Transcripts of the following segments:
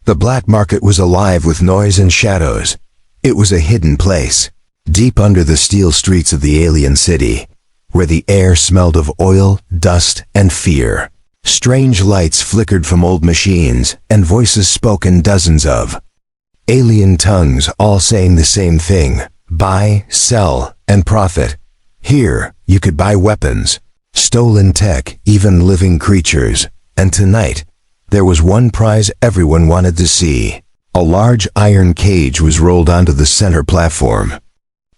The black market was alive with noise and shadows. It was a hidden place, deep under the steel streets of the alien city, where the air smelled of oil, dust, and fear. Strange lights flickered from old machines, and voices spoke in dozens of alien tongues, all saying the same thing: buy, sell, and profit. Here, you could buy weapons, stolen tech, even living creatures. And tonight, there was one prize everyone wanted to see. A large iron cage was rolled onto the center platform,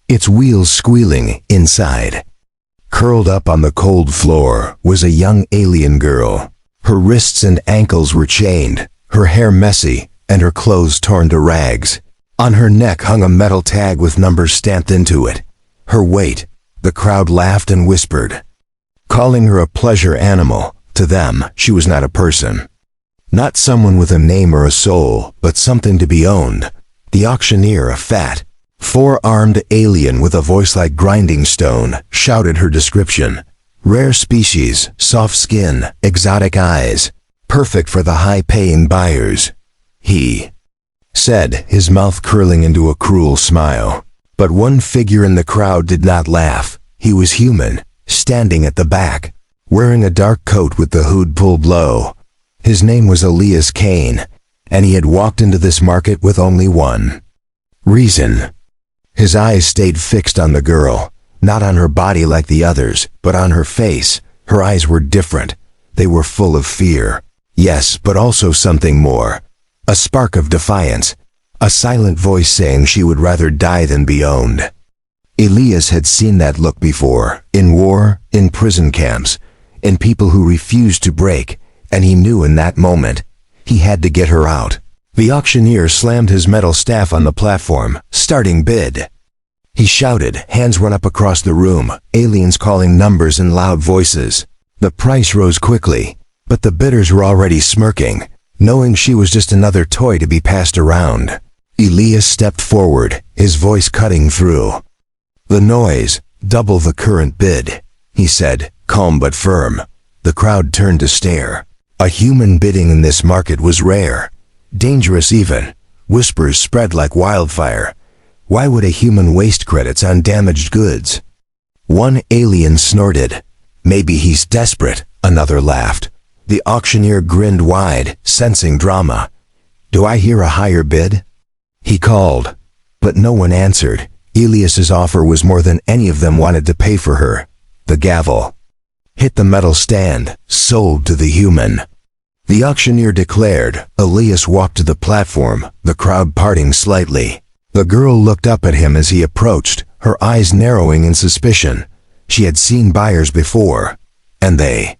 its wheels squealing inside. Curled up on the cold floor was a young alien girl. Her wrists and ankles were chained, her hair messy, and her clothes torn to rags. On her neck hung a metal tag with numbers stamped into it. Her weight, the crowd laughed and whispered, calling her a pleasure animal. To them, she was not a person. Not someone with a name or a soul, but something to be owned. The auctioneer, a fat, four-armed alien with a voice like grinding stone, shouted her description. Rare species, soft skin, exotic eyes, perfect for the high-paying buyers. He said, his mouth curling into a cruel smile. But one figure in the crowd did not laugh. He was human, standing at the back, wearing a dark coat with the hood pulled low. His name was Elias Kane, and he had walked into this market with only one reason. His eyes stayed fixed on the girl, not on her body like the others, but on her face. Her eyes were different. They were full of fear. Yes, but also something more. A spark of defiance. A silent voice saying she would rather die than be owned. Elias had seen that look before, in war, in prison camps, in people who refused to break, and he knew in that moment, he had to get her out. The auctioneer slammed his metal staff on the platform, starting bid. He shouted, hands went up across the room, aliens calling numbers in loud voices. The price rose quickly, but the bidders were already smirking, knowing she was just another toy to be passed around. Elias stepped forward, his voice cutting through the noise. Double the current bid, he said, calm but firm. The crowd turned to stare. A human bidding in this market was rare, dangerous even. Whispers spread like wildfire. Why would a human waste credits on damaged goods? One alien snorted. Maybe he's desperate, another laughed. The auctioneer grinned wide, sensing drama. Do I hear a higher bid? He called, but no one answered. Elias's offer was more than any of them wanted to pay for her. The gavel hit the metal stand, sold to the human. The auctioneer declared. Elias walked to the platform, the crowd parting slightly. The girl looked up at him as he approached, her eyes narrowing in suspicion. She had seen buyers before, and they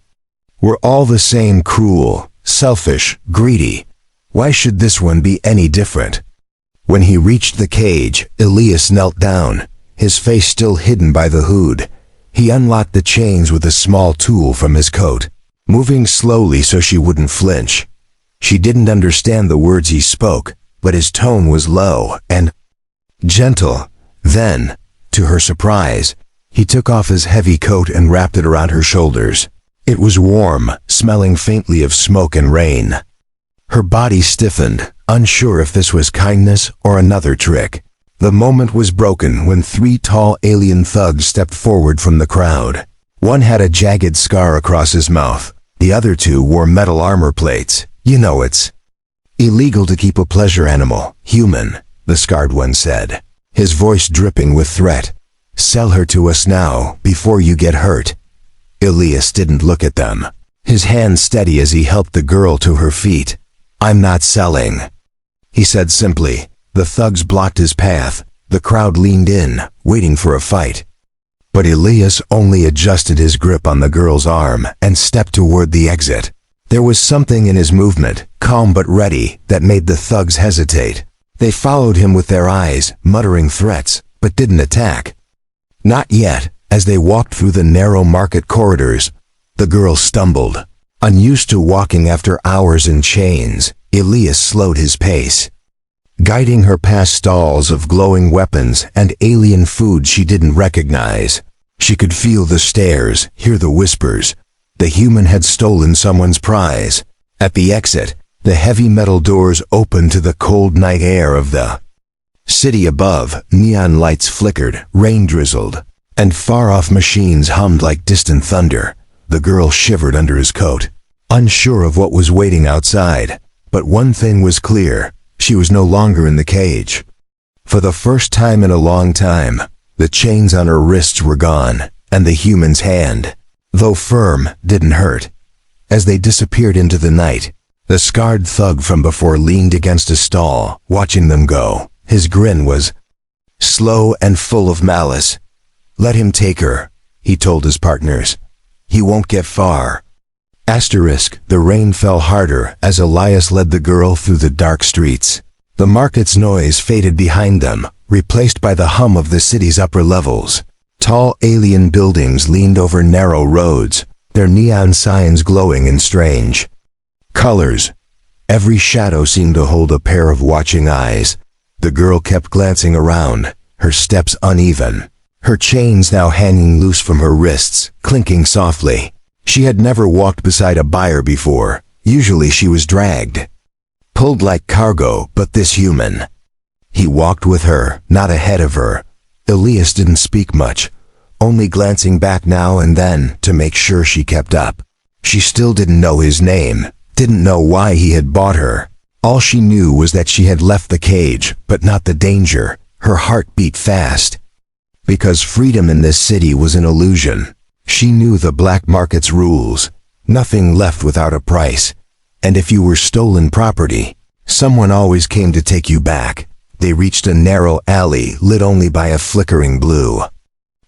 were all the same: cruel, selfish, greedy. Why should this one be any different? When he reached the cage, Elias knelt down, his face still hidden by the hood. He unlocked the chains with a small tool from his coat, moving slowly so she wouldn't flinch. She didn't understand the words he spoke, but his tone was low and gentle. Then, to her surprise, he took off his heavy coat and wrapped it around her shoulders. It was warm, smelling faintly of smoke and rain. Her body stiffened, unsure if this was kindness or another trick. The moment was broken when three tall alien thugs stepped forward from the crowd. One had a jagged scar across his mouth. The other two wore metal armor plates. You know it's illegal to keep a pleasure animal human, the scarred one said, his voice dripping with threat. Sell her to us now, before you get hurt. Elias didn't look at them, his hand steady as he helped the girl to her feet. I'm not selling, he said simply. The thugs blocked his path. The crowd leaned in, waiting for a fight. But Elias only adjusted his grip on the girl's arm and stepped toward the exit. There was something in his movement, calm but ready, that made the thugs hesitate. They followed him with their eyes, muttering threats, but didn't attack. Not yet. As they walked through the narrow market corridors, the girl stumbled. Unused to walking after hours in chains, Elias slowed his pace, guiding her past stalls of glowing weapons and alien food she didn't recognize. She could feel the stares, hear the whispers. The human had stolen someone's prize. At the exit, The heavy metal doors opened to the cold night air of the city above. Neon lights flickered, rain drizzled, and far-off machines hummed like distant thunder. The girl shivered under his coat, unsure of what was waiting outside. But one thing was clear: she was no longer in the cage. For the first time in a long time, the chains on her wrists were gone, and the human's hand, though firm, didn't hurt. As they disappeared into the night, the scarred thug from before leaned against a stall, watching them go. His grin was slow and full of malice. "Let him take her," he told his partners. "He won't get far." The rain fell harder as Elias led the girl through the dark streets. The market's noise faded behind them, replaced by the hum of the city's upper levels. Tall alien buildings leaned over narrow roads, their neon signs glowing in strange colors. Every shadow seemed to hold a pair of watching eyes. The girl kept glancing around, her steps uneven, her chains now hanging loose from her wrists, clinking softly. She had never walked beside a buyer before. Usually she was dragged, pulled like cargo, but this human. He walked with her, not ahead of her. Elias didn't speak much, only glancing back now and then to make sure she kept up. She still didn't know his name, didn't know why he had bought her. All she knew was that she had left the cage, but not the danger. Her heart beat fast. Because freedom in this city was an illusion. She knew the black market's rules. Nothing left without a price. And if you were stolen property, someone always came to take you back. They reached a narrow alley lit only by a flickering blue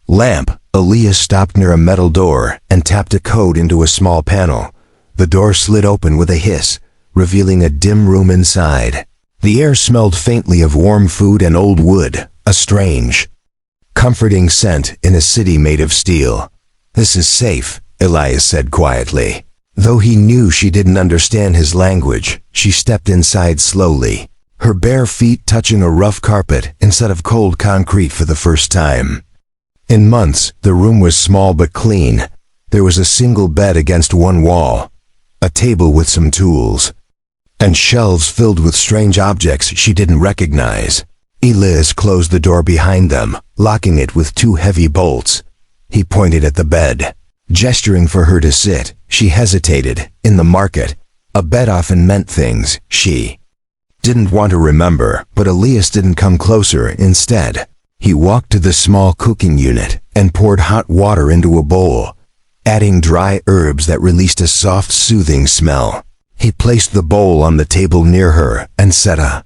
lamp. Elias stopped near a metal door and tapped a code into a small panel. The door slid open with a hiss, revealing a dim room inside. The air smelled faintly of warm food and old wood, a strange, comforting scent in a city made of steel. "This is safe," Elias said quietly. Though he knew she didn't understand his language, she stepped inside slowly, her bare feet touching a rough carpet instead of cold concrete for the first time. In months, the room was small but clean. There was a single bed against one wall, a table with some tools, and shelves filled with strange objects she didn't recognize. Elias closed the door behind them, locking it with 2 heavy bolts. He pointed at the bed, gesturing for her to sit. She hesitated. In the market, a bed often meant things she didn't want to remember, but Elias didn't come closer. Instead, he walked to the small cooking unit and poured hot water into a bowl, adding dry herbs that released a soft, soothing smell. He placed the bowl on the table near her and set a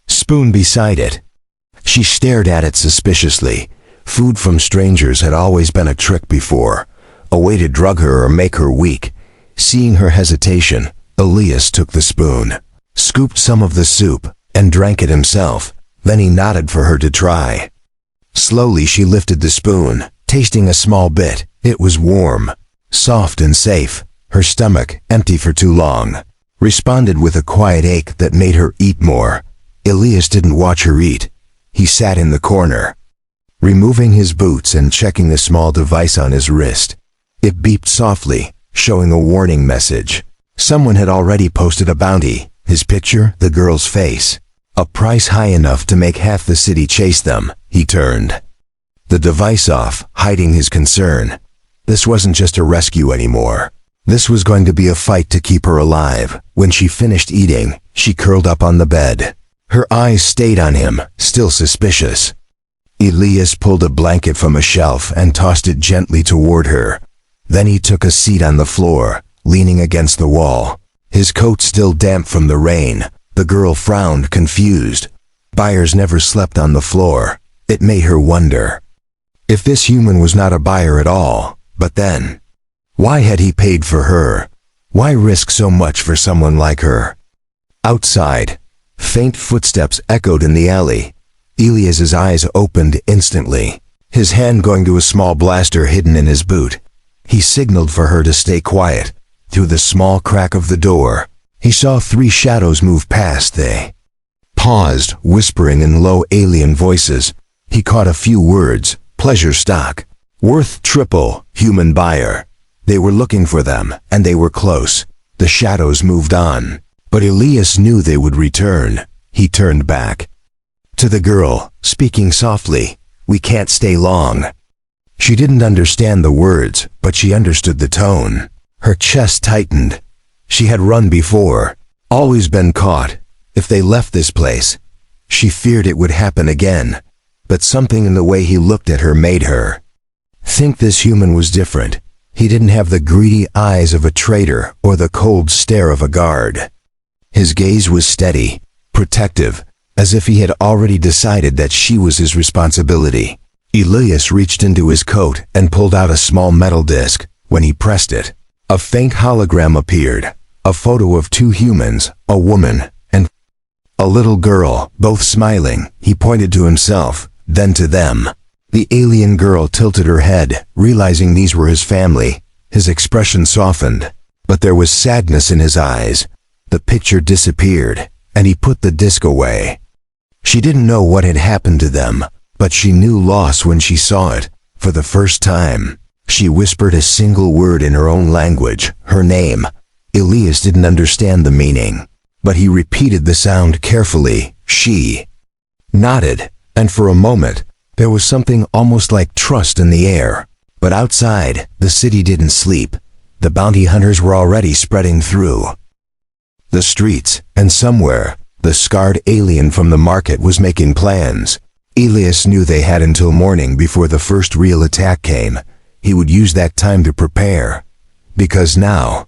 spoon beside it. She stared at it suspiciously. Food from strangers had always been a trick before, a way to drug her or make her weak. Seeing her hesitation, Elias took the spoon, scooped some of the soup, and drank it himself. Then he nodded for her to try. Slowly she lifted the spoon, tasting a small bit. It was warm, soft and safe. Her stomach, empty for too long, responded with a quiet ache that made her eat more. Elias didn't watch her eat. He sat in the corner, removing his boots and checking the small device on his wrist. It beeped softly, showing a warning message. Someone had already posted a bounty. His picture, the girl's face. A price high enough to make half the city chase them. He turned the device off, hiding his concern. This wasn't just a rescue anymore. This was going to be a fight to keep her alive. When she finished eating, she curled up on the bed. Her eyes stayed on him, still suspicious. Elias pulled a blanket from a shelf and tossed it gently toward her. Then he took a seat on the floor, leaning against the wall, his coat still damp from the rain. The girl frowned, confused. Buyers never slept on the floor. It made her wonder if this human was not a buyer at all. But then, why had he paid for her? Why risk so much for someone like her? Outside, faint footsteps echoed in the alley. Elias's eyes opened instantly, his hand going to a small blaster hidden in his boot. He signaled for her to stay quiet. Through the small crack of the door, he saw 3 shadows move past. They paused, whispering in low alien voices. He caught a few words. Pleasure stock. Worth triple. Human buyer. They were looking for them, and they were close. The shadows moved on, But Elias knew they would return. He turned back. To the girl, speaking softly, "We can't stay long." She didn't understand the words, but she understood the tone. Her chest tightened. She had run before, always been caught. If they left this place, she feared it would happen again. But something in the way he looked at her made her think this human was different. He didn't have the greedy eyes of a traitor or the cold stare of a guard. His gaze was steady, protective, as if he had already decided that she was his responsibility. Elias reached into his coat and pulled out a small metal disc. When he pressed it, a faint hologram appeared, a photo of two humans, a woman, and a little girl, both smiling. He pointed to himself, then to them. The alien girl tilted her head, realizing these were his family. His expression softened, but there was sadness in his eyes. The picture disappeared, and he put the disc away. She didn't know what had happened to them, but she knew loss when she saw it. For the first time, she whispered a single word in her own language, her name. Elias didn't understand the meaning, but he repeated the sound carefully. She nodded, and for a moment, there was something almost like trust in the air. But outside, the city didn't sleep. The bounty hunters were already spreading through the streets, and somewhere, the scarred alien from the market was making plans. Elias knew they had until morning before the first real attack came. He would use that time to prepare. Because now,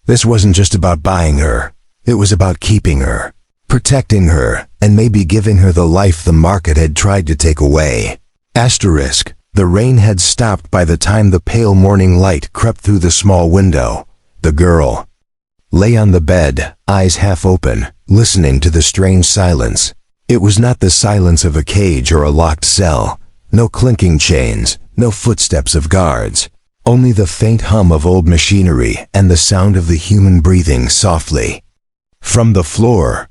this wasn't just about buying her. It was about keeping her, protecting her, and maybe giving her the life the market had tried to take away. Asterisk. The rain had stopped by the time the pale morning light crept through the small window. The girl lay on the bed, eyes half open, listening to the strange silence. It was not the silence of a cage or a locked cell. No clinking chains, no footsteps of guards. Only the faint hum of old machinery and the sound of the human breathing softly from the floor.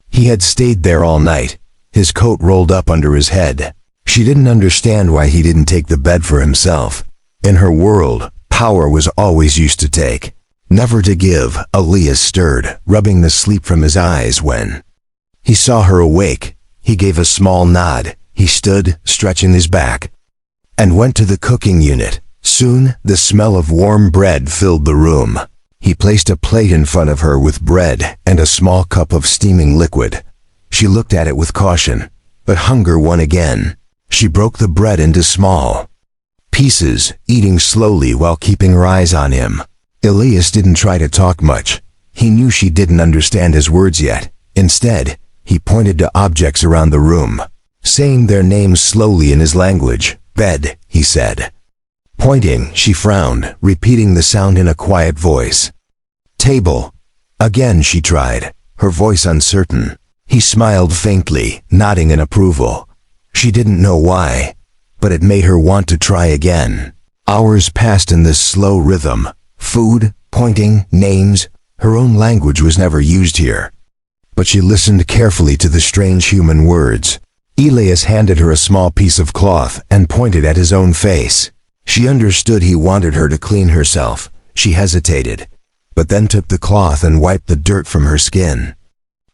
He had stayed there all night, his coat rolled up under his head. She didn't understand why he didn't take the bed for himself. In her world, power was always used to take, never to give. Elias stirred, rubbing the sleep from his eyes when he saw her awake. He gave a small nod. He stood, stretching his back, and went to the cooking unit. Soon, the smell of warm bread filled the room. He placed a plate in front of her with bread and a small cup of steaming liquid. She looked at it with caution, but hunger won again. She broke the bread into small pieces, eating slowly while keeping her eyes on him. Elias didn't try to talk much. He knew she didn't understand his words yet. Instead, he pointed to objects around the room, saying their names slowly in his language. "Bed," he said. Pointing, she frowned, repeating the sound in a quiet voice. "Table." Again she tried, her voice uncertain. He smiled faintly, nodding in approval. She didn't know why, but it made her want to try again. Hours passed in this slow rhythm. Food, pointing, names. Her own language was never used here. But she listened carefully to the strange human words. Elias handed her a small piece of cloth and pointed at his own face. She understood he wanted her to clean herself. She hesitated, but then took the cloth and wiped the dirt from her skin.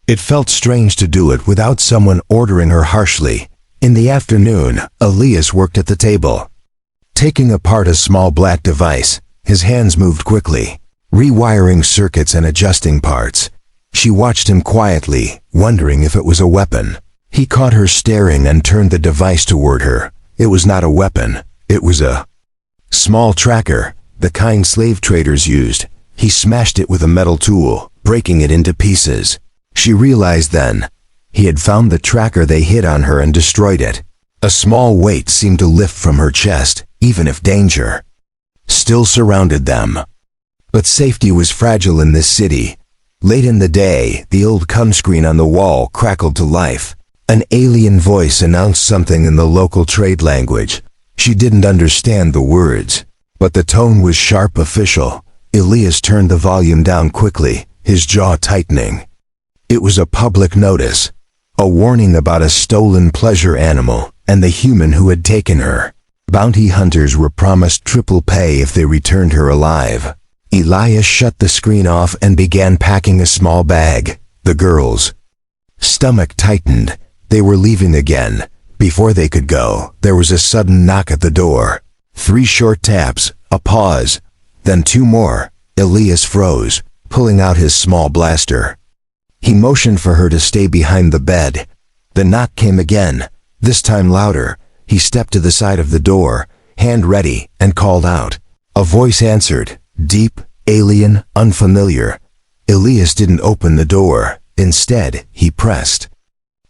It felt strange to do it without someone ordering her harshly. In the afternoon, Elias worked at the table, taking apart a small black device. His hands moved quickly, rewiring circuits and adjusting parts. She watched him quietly, wondering if it was a weapon. He caught her staring and turned the device toward her. It was not a weapon. It was a small tracker, the kind slave traders used. He smashed it with a metal tool, breaking it into pieces. She realized then, he had found the tracker they hid on her and destroyed it. A small weight seemed to lift from her chest, even if danger still surrounded them. But safety was fragile in this city. Late in the day, the old cum screen on the wall crackled to life. An alien voice announced something in the local trade language. She didn't understand the words, but the tone was sharp, official. Elias turned the volume down quickly, his jaw tightening. It was a public notice, a warning about a stolen pleasure animal and the human who had taken her. Bounty hunters were promised triple pay if they returned her alive. Elias shut the screen off and began packing a small bag. The girls' stomach tightened. They were leaving again. Before they could go, there was a sudden knock at the door. 3 short taps, a pause, then 2 more. Elias froze, pulling out his small blaster. He motioned for her to stay behind the bed. The knock came again, this time louder. He stepped to the side of the door, hand ready, and called out. A voice answered, deep, alien, unfamiliar. Elias didn't open the door. Instead, he pressed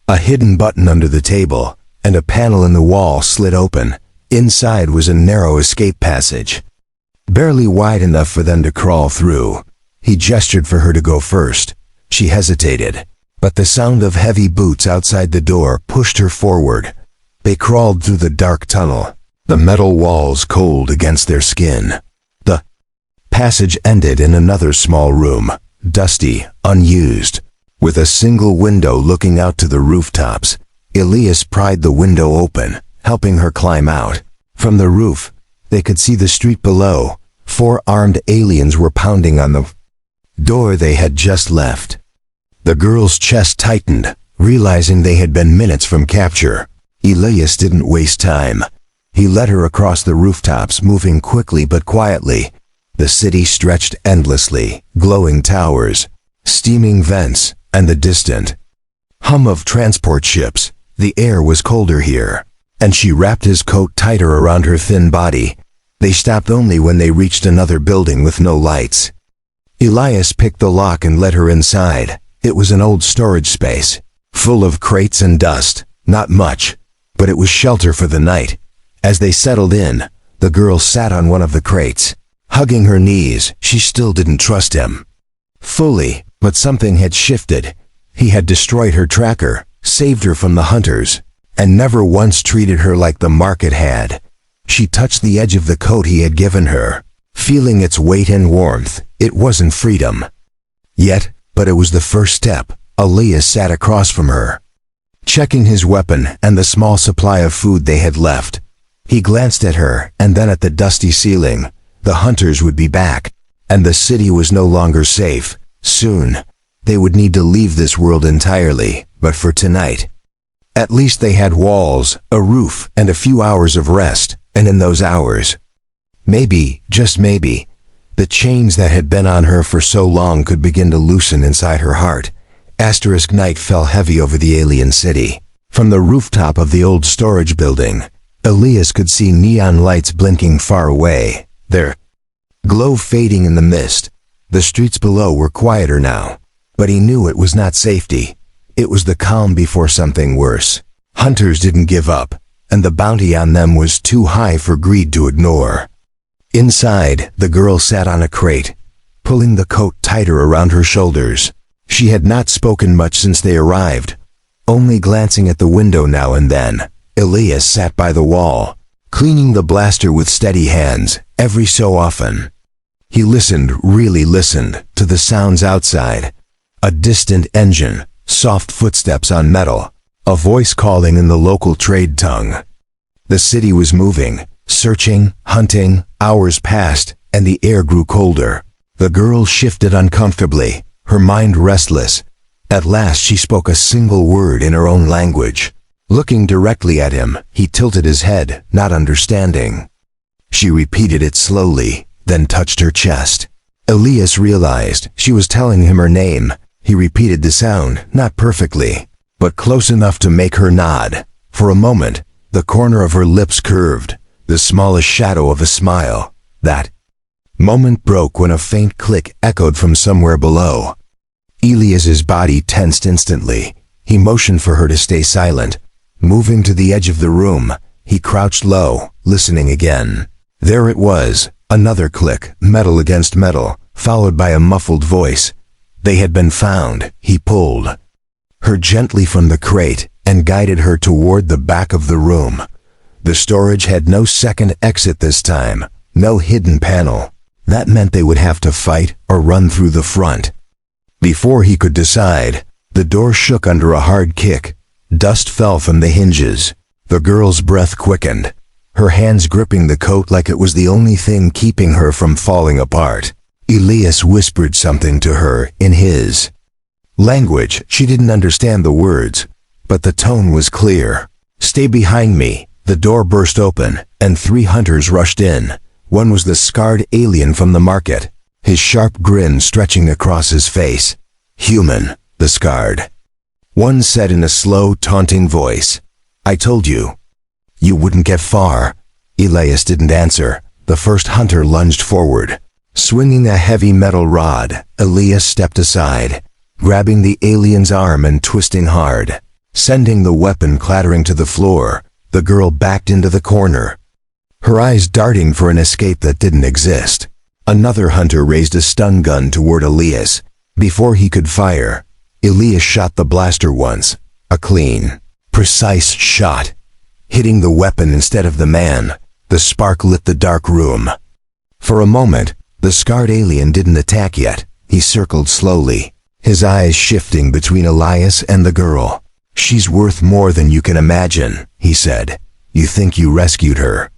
a hidden button under the table, and a panel in the wall slid open. Inside was a narrow escape passage, barely wide enough for them to crawl through. He gestured for her to go first. She hesitated, but the sound of heavy boots outside the door pushed her forward. They crawled through the dark tunnel, the metal walls cold against their skin. The passage ended in another small room, dusty, unused, with a single window looking out to the rooftops. Elias pried the window open, helping her climb out. From the roof, they could see the street below. 4 armed aliens were pounding on the door they had just left. The girl's chest tightened, realizing they had been minutes from capture. Elias didn't waste time. He led her across the rooftops, moving quickly but quietly. The city stretched endlessly, glowing towers, steaming vents, and the distant hum of transport ships. The air was colder here, and she wrapped his coat tighter around her thin body. They stopped only when they reached another building with no lights. Elias picked the lock and led her inside. It was an old storage space, full of crates and dust. Not much, but it was shelter for the night. As they settled in, the girl sat on one of the crates, hugging her knees. She still didn't trust him fully, but something had shifted. He had destroyed her tracker, saved her from the hunters, and never once treated her like the market had. She touched the edge of the coat he had given her, feeling its weight and warmth. It wasn't freedom yet, but it was the first step. Elias sat across from her, checking his weapon and the small supply of food they had left. He glanced at her and then at the dusty ceiling. The hunters would be back, and the city was no longer safe. Soon, they would need to leave this world entirely, but for tonight, at least they had walls, a roof, and a few hours of rest. And in those hours, maybe, just maybe, the chains that had been on her for so long could begin to loosen inside her heart. Night fell heavy over the alien city. From the rooftop of the old storage building, Elias could see neon lights blinking far away, their glow fading in the mist. The streets below were quieter now, but he knew it was not safety. It was the calm before something worse. Hunters didn't give up, and the bounty on them was too high for greed to ignore. Inside, the girl sat on a crate, pulling the coat tighter around her shoulders. She had not spoken much since they arrived, only glancing at the window now and then. Elias sat by the wall, cleaning the blaster with steady hands. Every so often, he listened, really listened, to the sounds outside. A distant engine, soft footsteps on metal, a voice calling in the local trade tongue. The city was moving, searching, hunting. Hours passed, and the air grew colder. The girl shifted uncomfortably, her mind restless. At last she spoke a single word in her own language. Looking directly at him, he tilted his head, not understanding. She repeated it slowly, then touched her chest. Elias realized she was telling him her name. He repeated the sound, not perfectly, but close enough to make her nod. For a moment, the corner of her lips curved, the smallest shadow of a smile. That moment broke when a faint click echoed from somewhere below. Elias's body tensed instantly. He motioned for her to stay silent. Moving to the edge of the room, he crouched low, listening again. There it was, another click, metal against metal, followed by a muffled voice. They had been found. He pulled her gently from the crate and guided her toward the back of the room. The storage had no second exit this time, no hidden panel. That meant they would have to fight or run through the front. Before he could decide, the door shook under a hard kick. Dust fell from the hinges. The girl's breath quickened, her hands gripping the coat like it was the only thing keeping her from falling apart. Elias whispered something to her in his language. She didn't understand the words, but the tone was clear. "Stay behind me." The door burst open, and 3 hunters rushed in. One was the scarred alien from the market, his sharp grin stretching across his face. "Human," the scarred one said in a slow, taunting voice. "I told you. You wouldn't get far." Elias didn't answer. The first hunter lunged forward. Swinging a heavy metal rod, Elias stepped aside, grabbing the alien's arm and twisting hard, sending the weapon clattering to the floor. The girl backed into the corner, her eyes darting for an escape that didn't exist. Another hunter raised a stun gun toward Elias. Before he could fire, Elias shot the blaster once, a clean, precise shot, hitting the weapon instead of the man. The spark lit the dark room. For a moment, the scarred alien didn't attack yet. He circled slowly, his eyes shifting between Elias and the girl. "She's worth more than you can imagine," he said. "You think you rescued her,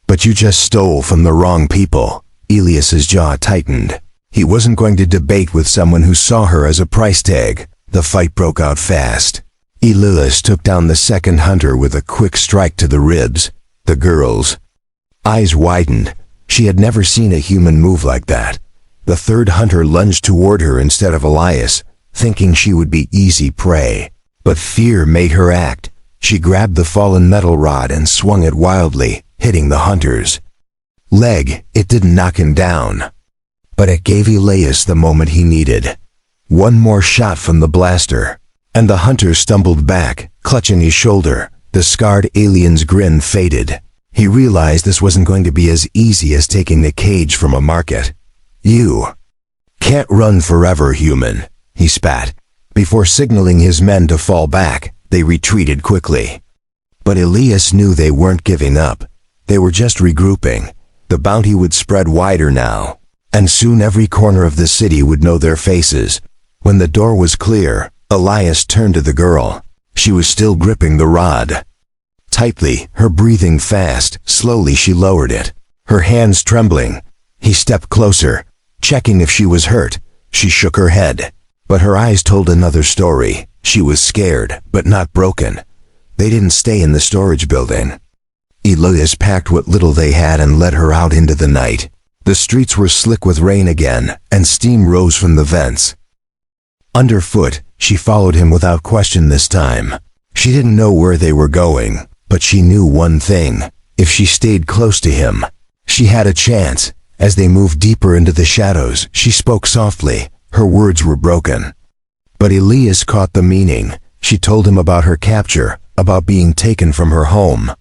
but you just stole from the wrong people." Elias's jaw tightened. He wasn't going to debate with someone who saw her as a price tag. The fight broke out fast. Elias took down the second hunter with a quick strike to the ribs. The girl's eyes widened. She had never seen a human move like that. The third hunter lunged toward her instead of Elias, thinking she would be easy prey. But fear made her act. She grabbed the fallen metal rod and swung it wildly, hitting the hunter's leg. It didn't knock him down, but it gave Elias the moment he needed. One more shot from the blaster, and the hunter stumbled back, clutching his shoulder. The scarred alien's grin faded. He realized this wasn't going to be as easy as taking the cage from a market. "You can't run forever, human," he spat. Before signaling his men to fall back, they retreated quickly. But Elias knew they weren't giving up. They were just regrouping. The bounty would spread wider now, and soon every corner of the city would know their faces. When the door was clear, Elias turned to the girl. She was still gripping the rod tightly, her breathing fast. Slowly she lowered it, her hands trembling. He stepped closer, checking if she was hurt. She shook her head, but her eyes told another story. She was scared, but not broken. They didn't stay in the storage building. Elias packed what little they had and led her out into the night. The streets were slick with rain again, and steam rose from the vents. Underfoot, she followed him without question this time. She didn't know where they were going, but she knew one thing. If she stayed close to him, she had a chance. As they moved deeper into the shadows, she spoke softly. Her words were broken, but Elias caught the meaning. She told him about her capture, about being taken from her home.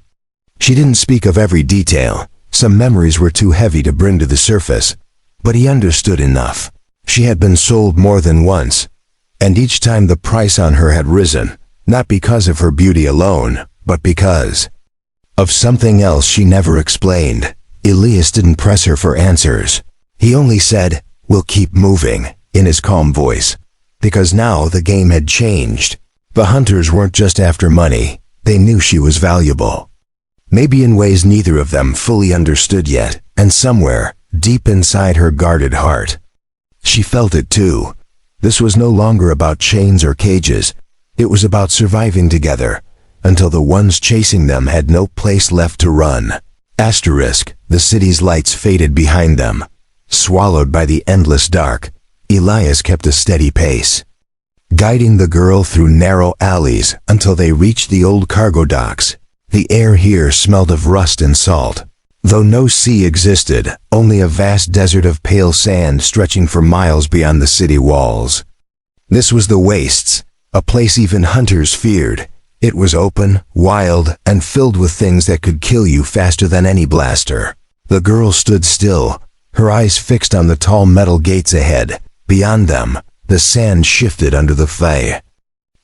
She didn't speak of every detail. Some memories were too heavy to bring to the surface, but he understood enough. She had been sold more than once, and each time the price on her had risen, not because of her beauty alone, but because of something else she never explained. Elias didn't press her for answers. He only said, "We'll keep moving," in his calm voice, because now the game had changed. The hunters weren't just after money. They knew she was valuable. Maybe in ways neither of them fully understood yet, and somewhere, deep inside her guarded heart, she felt it too. This was no longer about chains or cages. It was about surviving together, until the ones chasing them had no place left to run. Asterisk, the city's lights faded behind them, swallowed by the endless dark. Elias kept a steady pace, guiding the girl through narrow alleys until they reached the old cargo docks. The air here smelled of rust and salt. Though no sea existed, only a vast desert of pale sand stretching for miles beyond the city walls. This was the Wastes, a place even hunters feared. It was open, wild, and filled with things that could kill you faster than any blaster. The girl stood still, her eyes fixed on the tall metal gates ahead. Beyond them, the sand shifted under the fay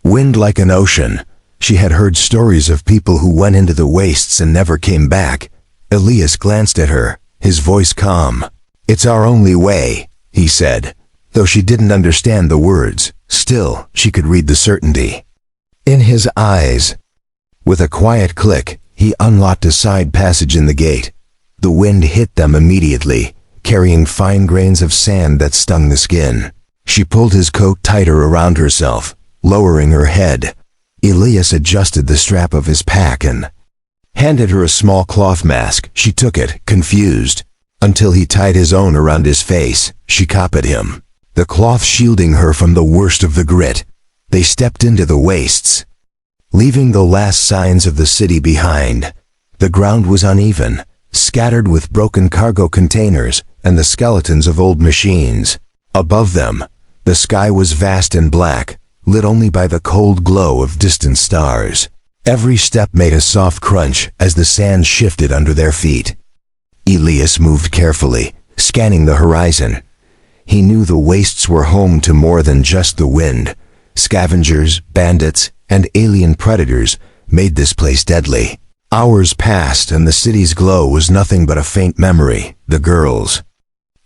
wind like an ocean. She had heard stories of people who went into the Wastes and never came back. Elias glanced at her, his voice calm. "It's our only way," he said. Though she didn't understand the words, still, she could read the certainty in his eyes. With a quiet click, he unlocked a side passage in the gate. The wind hit them immediately, carrying fine grains of sand that stung the skin. She pulled his coat tighter around herself, lowering her head. Elias adjusted the strap of his pack and handed her a small cloth mask. She took it, confused. Until he tied his own around his face, she copied him, the cloth shielding her from the worst of the grit. They stepped into the wastes, leaving the last signs of the city behind. The ground was uneven, scattered with broken cargo containers and the skeletons of old machines. Above them, the sky was vast and black, lit only by the cold glow of distant stars. Every step made a soft crunch as the sand shifted under their feet. Elias moved carefully, scanning the horizon. He knew the wastes were home to more than just the wind. Scavengers, bandits, and alien predators made this place deadly. Hours passed and the city's glow was nothing but a faint memory. The girl's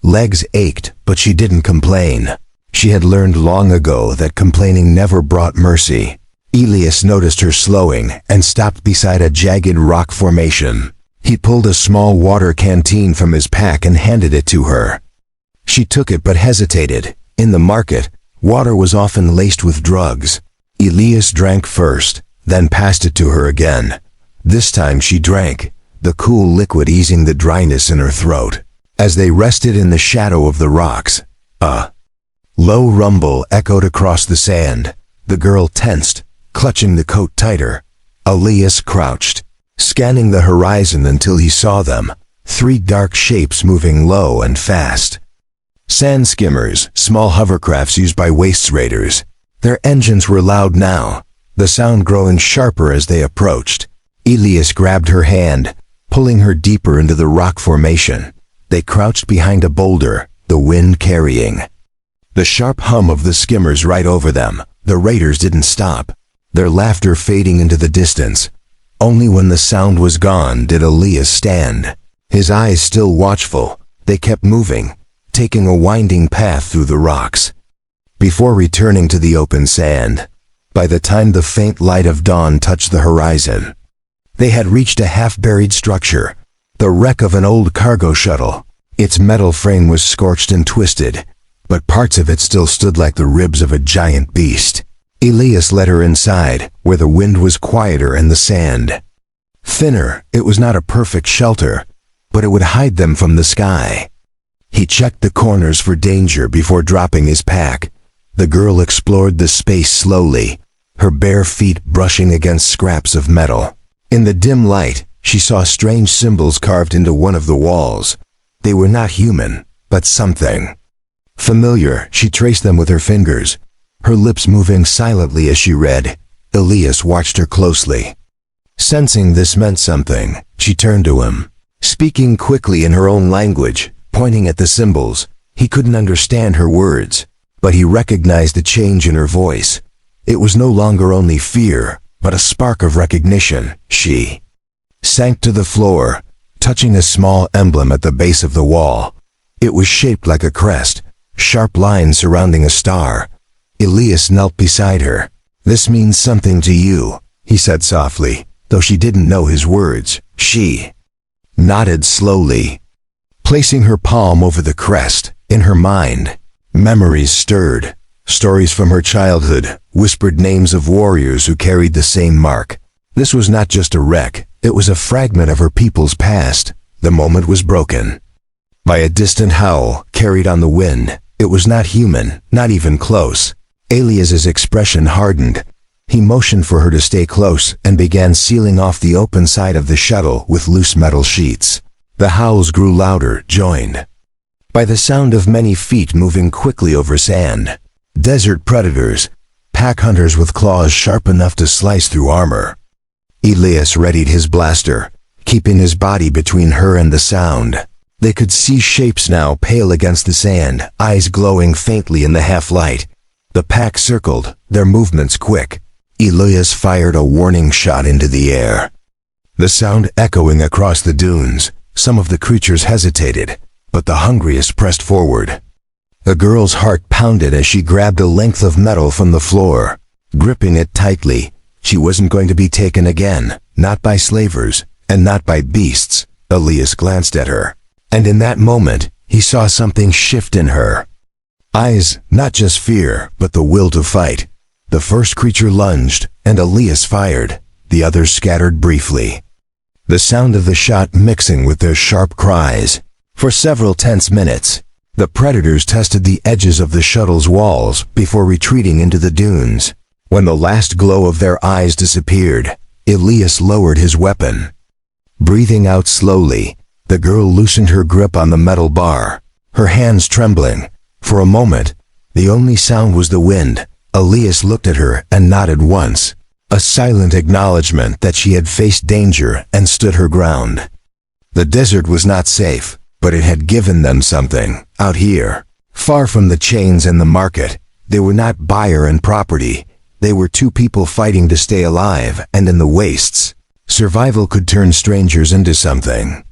legs ached, but she didn't complain. She had learned long ago that complaining never brought mercy. Elias noticed her slowing and stopped beside a jagged rock formation. He pulled a small water canteen from his pack and handed it to her. She took it but hesitated. In the market, water was often laced with drugs. Elias drank first, then passed it to her again. This time she drank, the cool liquid easing the dryness in her throat. As they rested in the shadow of the rocks, a low rumble echoed across the sand. The girl tensed, clutching the coat tighter. Elias crouched, scanning the horizon until he saw them, 3 dark shapes moving low and fast. Sand skimmers, small hovercrafts used by waste raiders. Their engines were loud now, the sound growing sharper as they approached. Elias grabbed her hand, pulling her deeper into the rock formation. They crouched behind a boulder, the wind carrying the sharp hum of the skimmers right over them. The raiders didn't stop, their laughter fading into the distance. Only when the sound was gone did Elias stand, his eyes still watchful. They kept moving, taking a winding path through the rocks, before returning to the open sand. By the time the faint light of dawn touched the horizon, they had reached a half-buried structure, the wreck of an old cargo shuttle. Its metal frame was scorched and twisted, but parts of it still stood like the ribs of a giant beast. Elias led her inside, where the wind was quieter and the sand thinner. It was not a perfect shelter, but it would hide them from the sky. He checked the corners for danger before dropping his pack. The girl explored the space slowly, her bare feet brushing against scraps of metal. In the dim light, she saw strange symbols carved into one of the walls. They were not human, but something familiar. She traced them with her fingers, her lips moving silently as she read. Elias watched her closely. Sensing this meant something, she turned to him, speaking quickly in her own language, pointing at the symbols. He couldn't understand her words, but he recognized the change in her voice. It was no longer only fear, but a spark of recognition. She sank to the floor, touching a small emblem at the base of the wall. It was shaped like a crest, sharp lines surrounding a star. Elias knelt beside her. "This means something to you," he said softly, though she didn't know his words. She nodded slowly, placing her palm over the crest. In her mind, memories stirred. Stories from her childhood whispered names of warriors who carried the same mark. This was not just a wreck, it was a fragment of her people's past. The moment was broken by a distant howl carried on the wind. It was not human, not even close. Elias's expression hardened. He motioned for her to stay close and began sealing off the open side of the shuttle with loose metal sheets. The howls grew louder, joined by the sound of many feet moving quickly over sand. Desert predators, pack hunters with claws sharp enough to slice through armor. Elias readied his blaster, keeping his body between her and the sound. They could see shapes now, pale against the sand, eyes glowing faintly in the half-light. The pack circled, their movements quick. Elias fired a warning shot into the air, the sound echoing across the dunes. Some of the creatures hesitated, but the hungriest pressed forward. The girl's heart pounded as she grabbed a length of metal from the floor, gripping it tightly. She wasn't going to be taken again, not by slavers, and not by beasts. Elias glanced at her, and in that moment, he saw something shift in her. Eyes, not just fear, but the will to fight. The first creature lunged, and Elias fired. The others scattered briefly, the sound of the shot mixing with their sharp cries. For several tense minutes, the predators tested the edges of the shuttle's walls before retreating into the dunes. When the last glow of their eyes disappeared, Elias lowered his weapon. Breathing out slowly, the girl loosened her grip on the metal bar, her hands trembling. For a moment, the only sound was the wind. Elias looked at her and nodded once, a silent acknowledgement that she had faced danger and stood her ground. The desert was not safe, but it had given them something. Out here, far from the chains and the market, they were not buyer and property. They were two people fighting to stay alive, and in the wastes, survival could turn strangers into something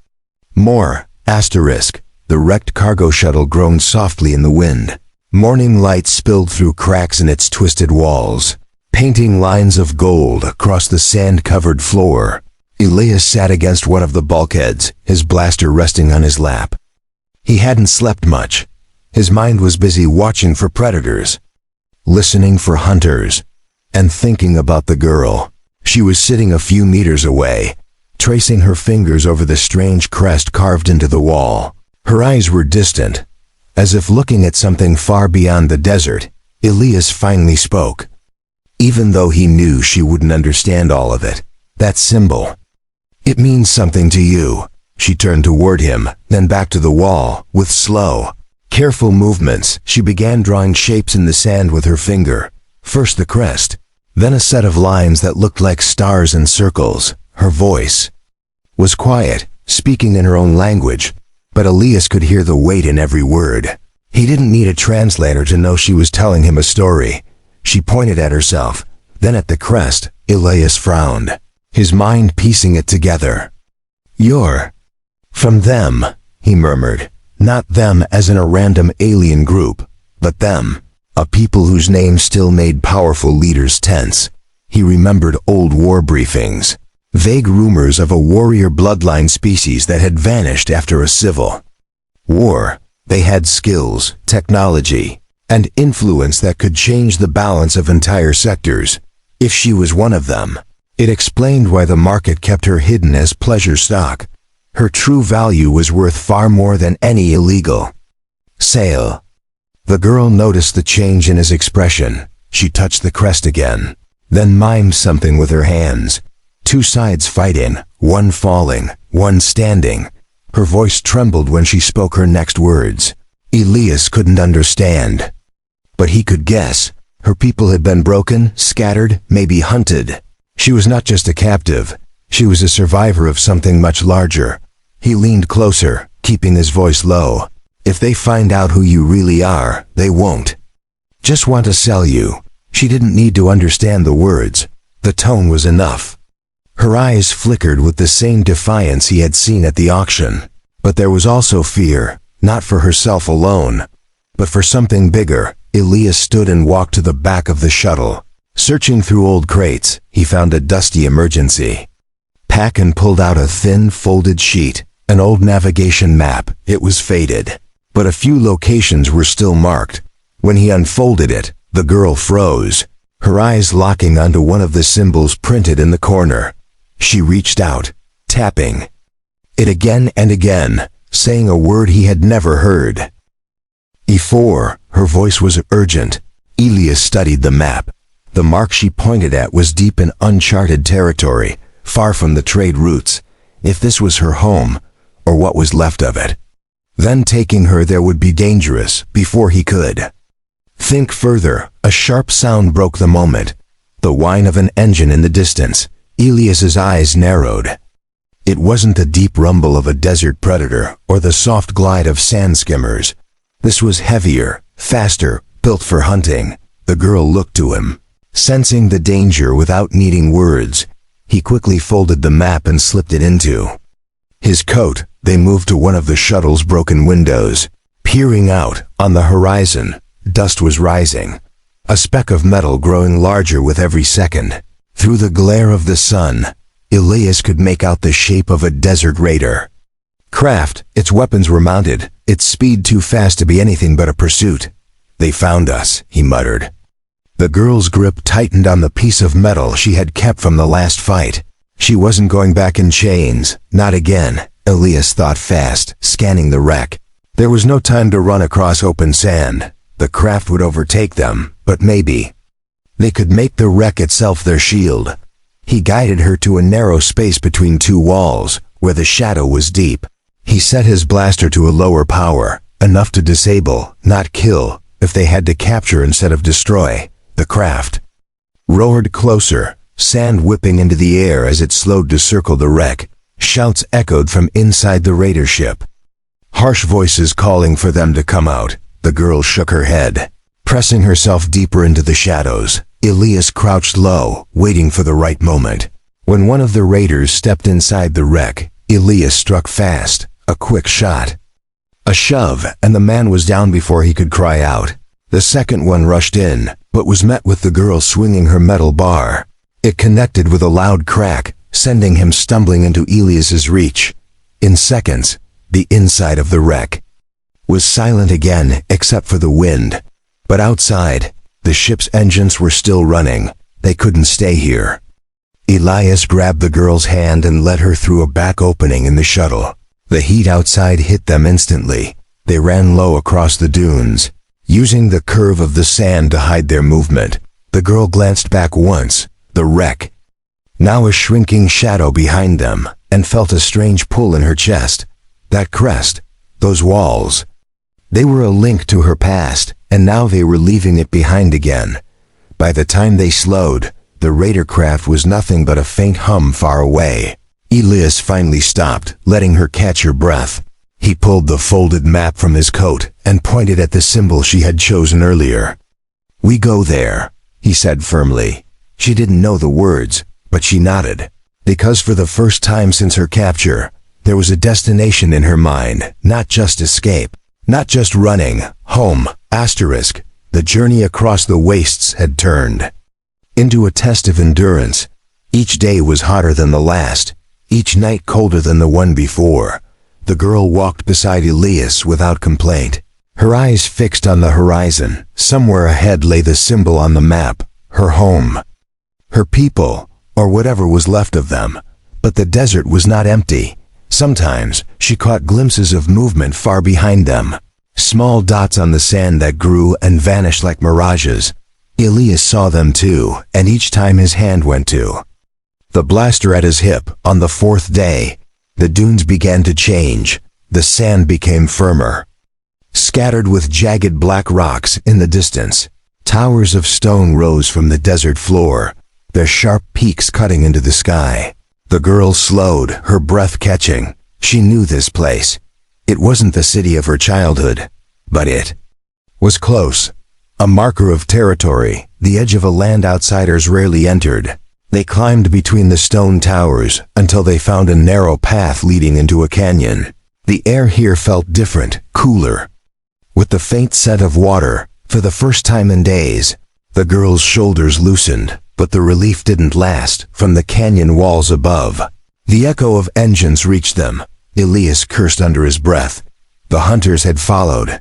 more. The wrecked cargo shuttle groaned softly in the wind. Morning light spilled through cracks in its twisted walls, painting lines of gold across the sand-covered floor. Elias sat against one of the bulkheads, his blaster resting on his lap. He hadn't slept much. His mind was busy watching for predators, listening for hunters, and thinking about the girl. She was sitting a few meters away, tracing her fingers over the strange crest carved into the wall. Her eyes were distant, as if looking at something far beyond the desert. Elias finally spoke. Even though he knew she wouldn't understand all of it, that symbol, it means something to you. She turned toward him, then back to the wall. With slow, careful movements, she began drawing shapes in the sand with her finger. First the crest, then a set of lines that looked like stars and circles. Her voice was quiet, speaking in her own language, but Elias could hear the weight in every word. He didn't need a translator to know she was telling him a story. She pointed at herself, then at the crest. Elias frowned, his mind piecing it together. "You're from them," he murmured. Not them as in a random alien group, but them, a people whose names still made powerful leaders tense. He remembered old war briefings, vague rumors of a warrior bloodline species that had vanished after a civil war. They had skills, technology, and influence that could change the balance of entire sectors. If she was one of them, it explained why the market kept her hidden as pleasure stock. Her true value was worth far more than any illegal sale. The girl noticed the change in his expression. She touched the crest again, then mimed something with her hands. Two sides fighting, one falling, one standing. Her voice trembled when she spoke her next words. Elias couldn't understand, but he could guess. Her people had been broken, scattered, maybe hunted. She was not just a captive. She was a survivor of something much larger. He leaned closer, keeping his voice low. "If they find out who you really are, they won't just want to sell you." She didn't need to understand the words. The tone was enough. Her eyes flickered with the same defiance he had seen at the auction. But there was also fear, not for herself alone, but for something bigger. Elias stood and walked to the back of the shuttle. Searching through old crates, he found a dusty emergency pack and pulled out a thin, folded sheet, an old navigation map. It was faded, but a few locations were still marked. When he unfolded it, the girl froze, her eyes locking onto one of the symbols printed in the corner. She reached out, tapping it again and again, saying a word he had never heard. E4, her voice was urgent. Elias studied the map. The mark she pointed at was deep in uncharted territory, far from the trade routes. If this was her home, or what was left of it, then taking her there would be dangerous before he could think further. A sharp sound broke the moment, the whine of an engine in the distance. Elias's eyes narrowed. It wasn't the deep rumble of a desert predator or the soft glide of sand skimmers. This was heavier, faster, built for hunting. The girl looked to him, sensing the danger without needing words. He quickly folded the map and slipped it into his coat. They moved to one of the shuttle's broken windows. Peering out, on the horizon, dust was rising, a speck of metal growing larger with every second. Through the glare of the sun, Elias could make out the shape of a desert raider craft. Its weapons were mounted, its speed too fast to be anything but a pursuit. "They found us," he muttered. The girl's grip tightened on the piece of metal she had kept from the last fight. She wasn't going back in chains, not again, Elias thought fast, scanning the wreck. There was no time to run across open sand. The craft would overtake them, but maybe they could make the wreck itself their shield. He guided her to a narrow space between two walls, where the shadow was deep. He set his blaster to a lower power, enough to disable, not kill, if they had to capture instead of destroy. The craft roared closer, sand whipping into the air as it slowed to circle the wreck. Shouts echoed from inside the raider ship. Harsh voices calling for them to come out. The girl shook her head. Pressing herself deeper into the shadows, Elias crouched low, waiting for the right moment. When one of the raiders stepped inside the wreck, Elias struck fast, a quick shot. A shove, and the man was down before he could cry out. The second one rushed in, but was met with the girl swinging her metal bar. It connected with a loud crack, sending him stumbling into Elias's reach. In seconds, the inside of the wreck was silent again except for the wind. But outside, the ship's engines were still running. They couldn't stay here. Elias grabbed the girl's hand and led her through a back opening in the shuttle. The heat outside hit them instantly. They ran low across the dunes, using the curve of the sand to hide their movement. The girl glanced back once, the wreck, now a shrinking shadow behind them, and felt a strange pull in her chest. That crest, those walls, they were a link to her past, and now they were leaving it behind again. By the time they slowed, the raider craft was nothing but a faint hum far away. Elias finally stopped, letting her catch her breath. He pulled the folded map from his coat and pointed at the symbol she had chosen earlier. "We go there," he said firmly. She didn't know the words, but she nodded, because for the first time since her capture, there was a destination in her mind, not just escape, not just running, home, asterisk. The journey across the wastes had turned into a test of endurance. Each day was hotter than the last, each night colder than the one before. The girl walked beside Elias without complaint, her eyes fixed on the horizon. Somewhere ahead lay the symbol on the map, her home, her people, or whatever was left of them. But the desert was not empty. Sometimes she caught glimpses of movement far behind them, small dots on the sand that grew and vanished like mirages. Elias saw them too, and each time his hand went to the blaster at his hip. On the fourth day, the dunes began to change. The sand became firmer, scattered with jagged black rocks in the distance. Towers of stone rose from the desert floor, their sharp peaks cutting into the sky. The girl slowed, her breath catching. She knew this place. It wasn't the city of her childhood, but it was close. A marker of territory, the edge of a land outsiders rarely entered. They climbed between the stone towers until they found a narrow path leading into a canyon. The air here felt different, cooler, with the faint scent of water. For the first time in days, the girl's shoulders loosened, but the relief didn't last. From the canyon walls above, the echo of engines reached them. Elias cursed under his breath. The hunters had followed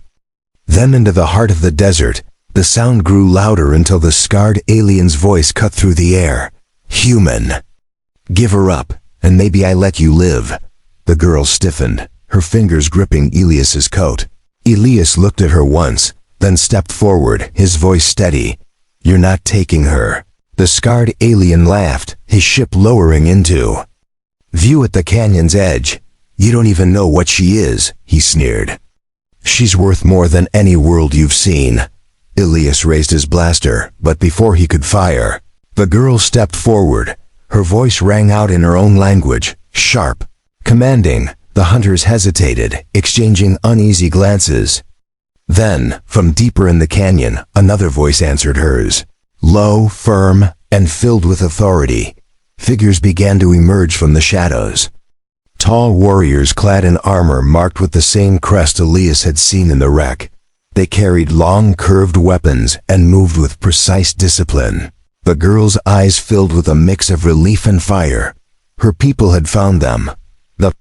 them into the heart of the desert. The sound grew louder until the scarred alien's voice cut through the air. "Human, give her up, and maybe I let you live." The girl stiffened, her fingers gripping Elias's coat. Elias looked at her once, then stepped forward, his voice steady. "You're not taking her." The scarred alien laughed, his ship lowering into view at the canyon's edge. "You don't even know what she is," he sneered. "She's worth more than any world you've seen." Elias raised his blaster, but before he could fire, the girl stepped forward. Her voice rang out in her own language, sharp, commanding. The hunters hesitated, exchanging uneasy glances. Then, from deeper in the canyon, another voice answered hers, low, firm, and filled with authority. Figures began to emerge from the shadows. Tall warriors clad in armor marked with the same crest Elias had seen in the wreck. They carried long, curved weapons and moved with precise discipline. The girl's eyes filled with a mix of relief and fire. Her people had found them. The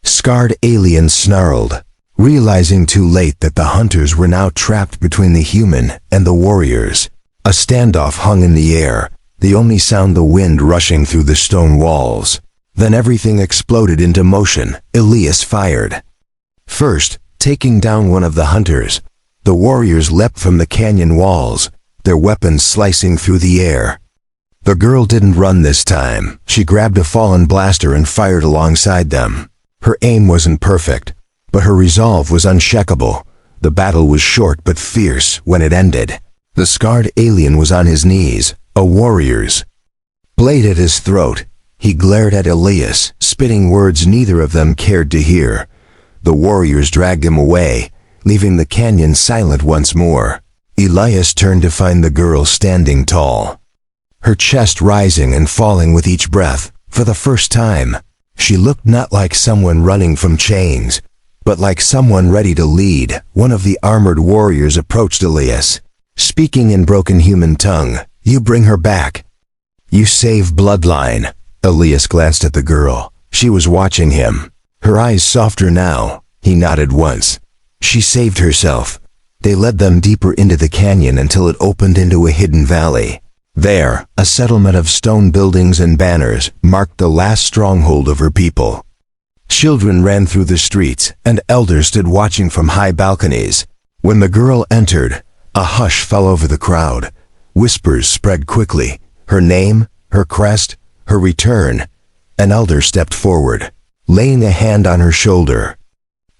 scarred alien snarled, realizing too late that the hunters were now trapped between the human and the warriors. A standoff hung in the air, the only sound the wind rushing through the stone walls. Then everything exploded into motion. Elias fired. First, taking down one of the hunters, the warriors leapt from the canyon walls, their weapons slicing through the air. The girl didn't run this time. She grabbed a fallen blaster and fired alongside them. Her aim wasn't perfect, but her resolve was unshakable. The battle was short but fierce when it ended. The scarred alien was on his knees, a warrior's blade at his throat. He glared at Elias, spitting words neither of them cared to hear. The warriors dragged him away, leaving the canyon silent once more. Elias turned to find the girl standing tall, her chest rising and falling with each breath. For the first time, she looked not like someone running from chains, but like someone ready to lead. One of the armored warriors approached Elias, speaking in broken human tongue. "You bring her back. You save Bloodline." Elias glanced at the girl. She was watching him, her eyes softer now. He nodded once. She saved herself. They led them deeper into the canyon until it opened into a hidden valley. There, a settlement of stone buildings and banners marked the last stronghold of her people. Children ran through the streets, and elders stood watching from high balconies. When the girl entered, a hush fell over the crowd. Whispers spread quickly. Her name, her crest, her return. An elder stepped forward, laying a hand on her shoulder.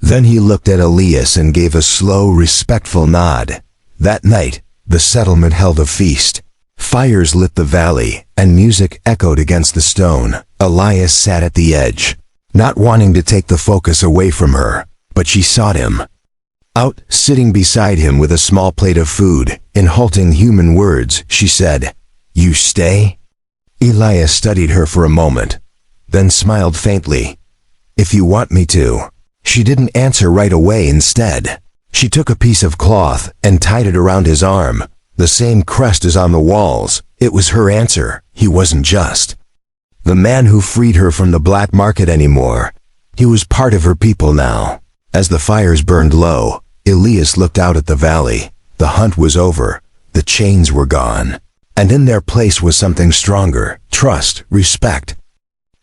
Then he looked at Elias and gave a slow, respectful nod. That night, the settlement held a feast. Fires lit the valley, and music echoed against the stone. Elias sat at the edge, not wanting to take the focus away from her, but she sought him out, sitting beside him with a small plate of food. In halting human words, she said, "You stay?" Elias studied her for a moment, then smiled faintly. "If you want me to." She didn't answer right away. Instead, she took a piece of cloth and tied it around his arm. The same crest as on the walls. It was her answer. He wasn't just the man who freed her from the black market anymore. He was part of her people now. As the fires burned low, Elias looked out at the valley. The hunt was over. The chains were gone. And in their place was something stronger: trust, respect,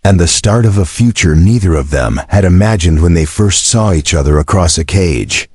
and the start of a future neither of them had imagined when they first saw each other across a cage.